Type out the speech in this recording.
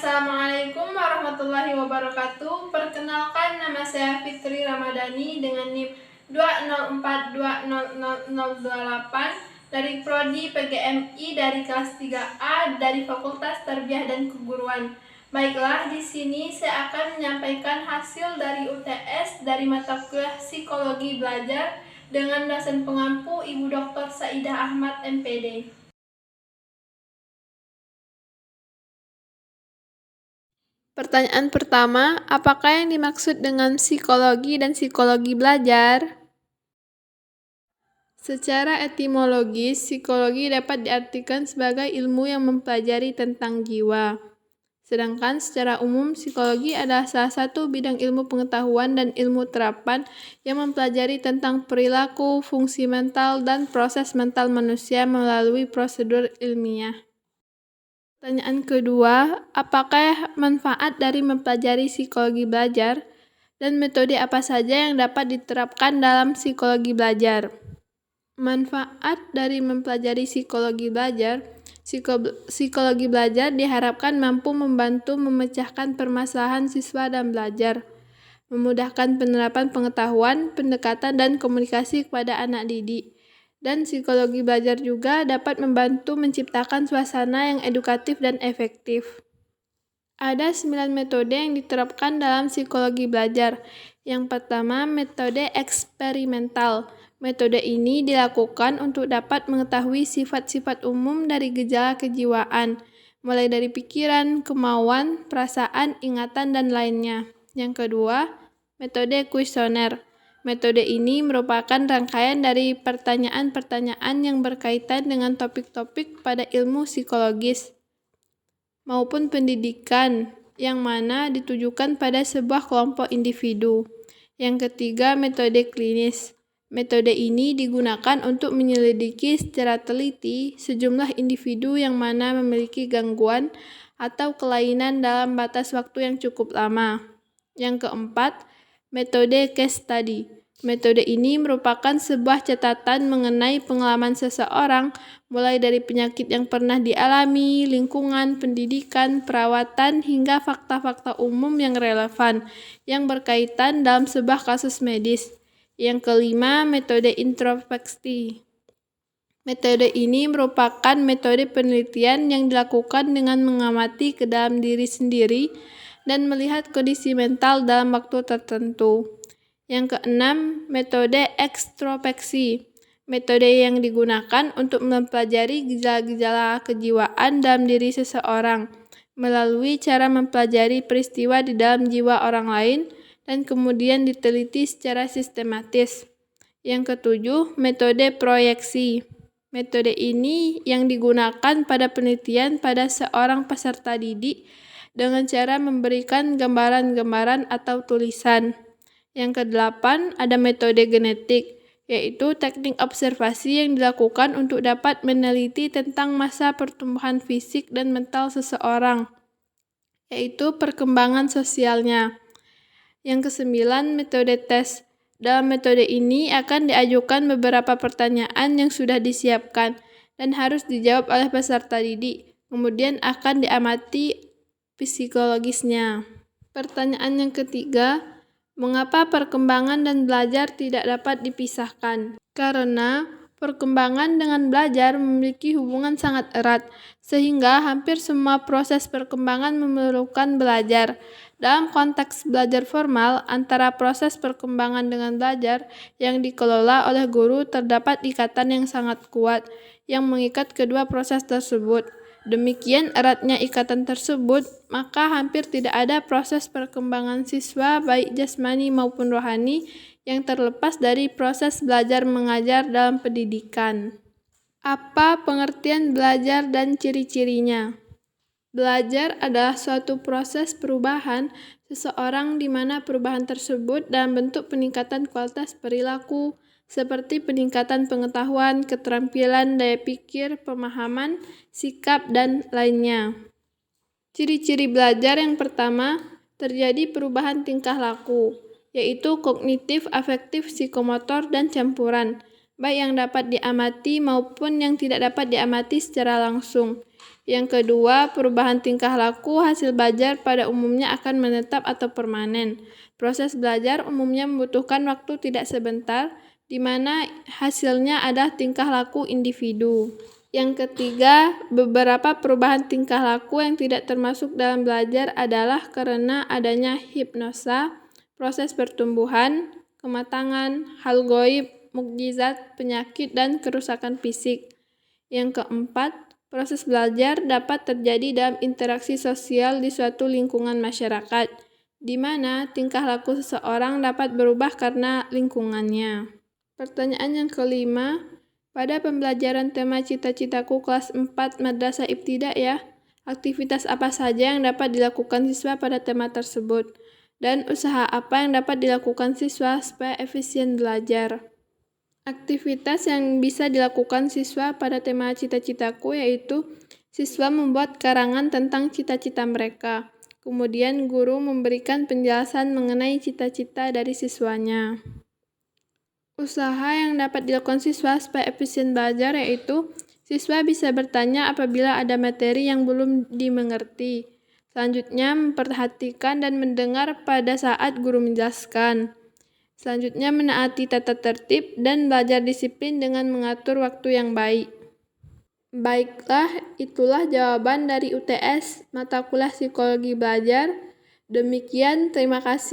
Assalamualaikum warahmatullahi wabarakatuh. Perkenalkan, nama saya Fitri Ramadhani dengan NIM 204200028 dari Prodi PGMI dari kelas 3A dari Fakultas Tarbiyah dan Keguruan. Baiklah, di sini saya akan menyampaikan hasil dari UTS dari mata kuliah Psikologi Belajar dengan dosen pengampu Ibu Dr. Saidah Ahmad MPD. Pertanyaan pertama, apakah yang dimaksud dengan psikologi dan psikologi belajar? Secara etimologis, psikologi dapat diartikan sebagai ilmu yang mempelajari tentang jiwa. Sedangkan secara umum, psikologi adalah salah satu bidang ilmu pengetahuan dan ilmu terapan yang mempelajari tentang perilaku, fungsi mental, dan proses mental manusia melalui prosedur ilmiah. Pertanyaan kedua, apakah manfaat dari mempelajari psikologi belajar dan metode apa saja yang dapat diterapkan dalam psikologi belajar? Manfaat dari mempelajari psikologi belajar, psikologi belajar diharapkan mampu membantu memecahkan permasalahan siswa dan belajar, memudahkan penerapan pengetahuan, pendekatan, dan komunikasi kepada anak didik. Dan psikologi belajar juga dapat membantu menciptakan suasana yang edukatif dan efektif. Ada 9 metode yang diterapkan dalam psikologi belajar. Yang pertama, metode eksperimental. Metode ini dilakukan untuk dapat mengetahui sifat-sifat umum dari gejala kejiwaan, mulai dari pikiran, kemauan, perasaan, ingatan, dan lainnya. Yang kedua, metode kuesioner. Metode ini merupakan rangkaian dari pertanyaan-pertanyaan yang berkaitan dengan topik-topik pada ilmu psikologis maupun pendidikan yang mana ditujukan pada sebuah kelompok individu. Yang ketiga, metode klinis. Metode ini digunakan untuk menyelidiki secara teliti sejumlah individu yang mana memiliki gangguan atau kelainan dalam batas waktu yang cukup lama. Yang keempat, metode case study. Metode ini merupakan sebuah catatan mengenai pengalaman seseorang, mulai dari penyakit yang pernah dialami, lingkungan, pendidikan, perawatan, hingga fakta-fakta umum yang relevan yang berkaitan dalam sebuah kasus medis. Yang kelima, metode introspeksi. Metode ini merupakan metode penelitian yang dilakukan dengan mengamati ke dalam diri sendiri dan melihat kondisi mental dalam waktu tertentu. Yang keenam, metode ekstrospeksi. Metode yang digunakan untuk mempelajari gejala-gejala kejiwaan dalam diri seseorang melalui cara mempelajari peristiwa di dalam jiwa orang lain dan kemudian diteliti secara sistematis. Yang ketujuh, metode proyeksi. Metode ini yang digunakan pada penelitian pada seorang peserta didik dengan cara memberikan gambaran-gambaran atau tulisan. Yang kedelapan, ada metode genetik, yaitu teknik observasi yang dilakukan untuk dapat meneliti tentang masa pertumbuhan fisik dan mental seseorang, yaitu perkembangan sosialnya. Yang kesembilan, metode tes. Dalam metode ini akan diajukan beberapa pertanyaan yang sudah disiapkan dan harus dijawab oleh peserta didik. Kemudian akan diamati psikologisnya. Pertanyaan yang ketiga, mengapa perkembangan dan belajar tidak dapat dipisahkan? Karena perkembangan dengan belajar memiliki hubungan sangat erat, sehingga hampir semua proses perkembangan memerlukan belajar. Dalam konteks belajar formal, antara proses perkembangan dengan belajar yang dikelola oleh guru terdapat ikatan yang sangat kuat yang mengikat kedua proses tersebut. Demikian eratnya ikatan tersebut, maka hampir tidak ada proses perkembangan siswa baik jasmani maupun rohani yang terlepas dari proses belajar mengajar dalam pendidikan. Apa pengertian belajar dan ciri-cirinya? Belajar adalah suatu proses perubahan seseorang di mana perubahan tersebut dalam bentuk peningkatan kualitas perilaku, seperti peningkatan pengetahuan, keterampilan, daya pikir, pemahaman, sikap, dan lainnya. Ciri-ciri belajar yang pertama, terjadi perubahan tingkah laku, yaitu kognitif, afektif, psikomotor, dan campuran, baik yang dapat diamati maupun yang tidak dapat diamati secara langsung. Yang kedua, perubahan tingkah laku hasil belajar pada umumnya akan menetap atau permanen. Proses belajar umumnya membutuhkan waktu tidak sebentar, di mana hasilnya adalah tingkah laku individu. Yang ketiga, beberapa perubahan tingkah laku yang tidak termasuk dalam belajar adalah karena adanya hipnosa, proses pertumbuhan, kematangan, hal gaib, mukjizat, penyakit, dan kerusakan fisik. Yang keempat, proses belajar dapat terjadi dalam interaksi sosial di suatu lingkungan masyarakat, di mana tingkah laku seseorang dapat berubah karena lingkungannya. Pertanyaan yang kelima, pada pembelajaran tema cita-citaku kelas 4 Madrasah Ibtidaiyah, aktivitas apa saja yang dapat dilakukan siswa pada tema tersebut? Dan usaha apa yang dapat dilakukan siswa supaya efisien belajar? Aktivitas yang bisa dilakukan siswa pada tema cita-citaku yaitu siswa membuat karangan tentang cita-cita mereka. Kemudian guru memberikan penjelasan mengenai cita-cita dari siswanya. Usaha yang dapat dilakukan siswa supaya efisien belajar yaitu siswa bisa bertanya apabila ada materi yang belum dimengerti. Selanjutnya memperhatikan dan mendengar pada saat guru menjelaskan. Selanjutnya menaati tata tertib dan belajar disiplin dengan mengatur waktu yang baik. Baiklah, itulah jawaban dari UTS mata kuliah psikologi belajar. Demikian, terima kasih.